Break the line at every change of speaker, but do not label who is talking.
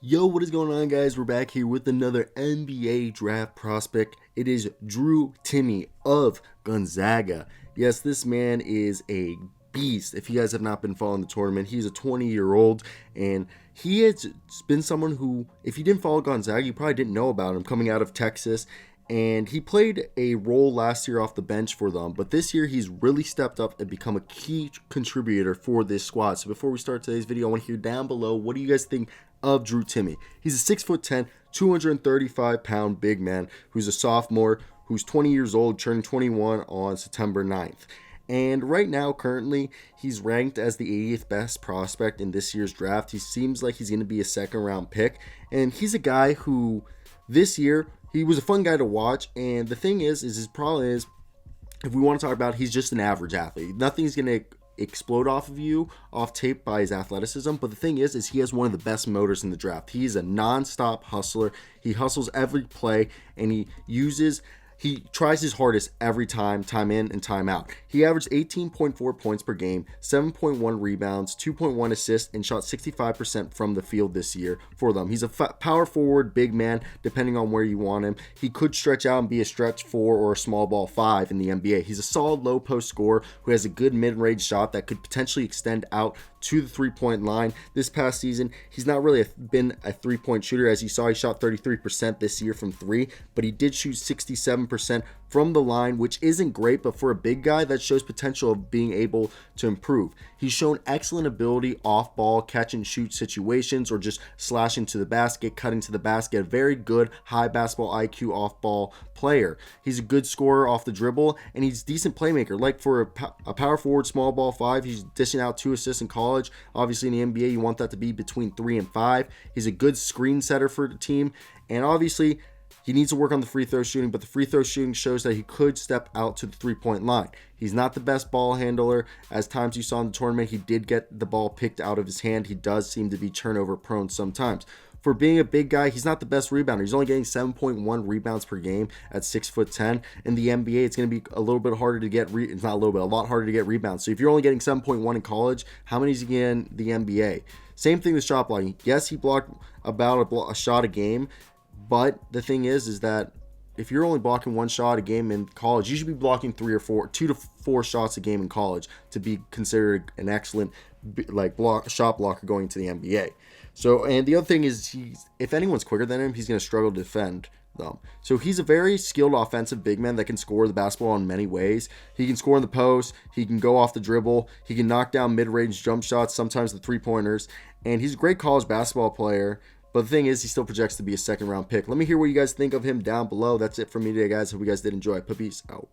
Yo, what is going on, guys? We're back here with another NBA draft prospect. It is Drew Timme of Gonzaga. Yes, this man is a beast. If you guys have not been following the tournament, he's a 20-year-old, and he has been someone who, if you didn't follow Gonzaga, you probably didn't know about him coming out of Texas. And he played a role last year off the bench for them, but this year he's really stepped up and become a key contributor for this squad. So before we start today's video, I want to hear down below, what do you guys think of Drew Timme? He's a 6'10", 235-pound big man who's a sophomore, who's 20 years old, turning 21 on September 9th. And right now, currently, he's ranked as the 80th best prospect in this year's draft. He seems like he's going to be a second-round pick. And he's a guy who, this year, he was a fun guy to watch. And the thing is his problem is, if we want to talk about, he's just an average athlete. Nothing's going to explode off of you off tape by his athleticism, but the thing is he has one of the best motors in the draft. He's a non-stop hustler. He hustles every play, and he tries his hardest every time in and time out. He averaged 18.4 points per game, 7.1 rebounds, 2.1 assists, and shot 65% from the field this year for them. He's a power forward, big man, depending on where you want him. He could stretch out and be a stretch 4 or a small ball 5 in the NBA. He's a solid low post scorer who has a good mid-range shot that could potentially extend out to the three-point line. This past season, he's not really been a three-point shooter. As you saw, he shot 33% this year from three, but he did shoot 67% from the line, which isn't great, but for a big guy, that shows potential of being able to improve. He's shown excellent ability off ball, catch and shoot situations, or just slashing to the basket, cutting to the basket. A very good high basketball IQ off ball player. He's a good scorer off the dribble, and he's a decent playmaker. Like for a power forward, small ball 5, he's dishing out 2 assists in college. Obviously in the NBA, you want that to be between 3 and 5. He's a good screen setter for the team, and obviously he needs to work on the free throw shooting, but the free throw shooting shows that he could step out to the three-point line. He's not the best ball handler. As times you saw in the tournament, he did get the ball picked out of his hand. He does seem to be turnover prone sometimes. For being a big guy, he's not the best rebounder. He's only getting 7.1 rebounds per game at 6'10". In the NBA, it's going to be a little bit harder to get. It's not a little bit, a lot harder to get rebounds. So if you're only getting 7.1 in college, how many is he getting in the NBA? Same thing with shot blocking. Yes, he blocked about a shot a game, but the thing is that if you're only blocking 1 shot a game in college, you should be blocking 2 to 4 shots a game in college to be considered an excellent shot blocker going to the NBA. So, and the other thing is, if anyone's quicker than him, he's going to struggle to defend them. So he's a very skilled offensive big man that can score the basketball in many ways. He can score in the post, he can go off the dribble, he can knock down mid-range jump shots, sometimes the three-pointers, and he's a great college basketball player. But the thing is, he still projects to be a second-round pick. Let me hear what you guys think of him down below. That's it from me today, guys. Hope you guys did enjoy. Peace out.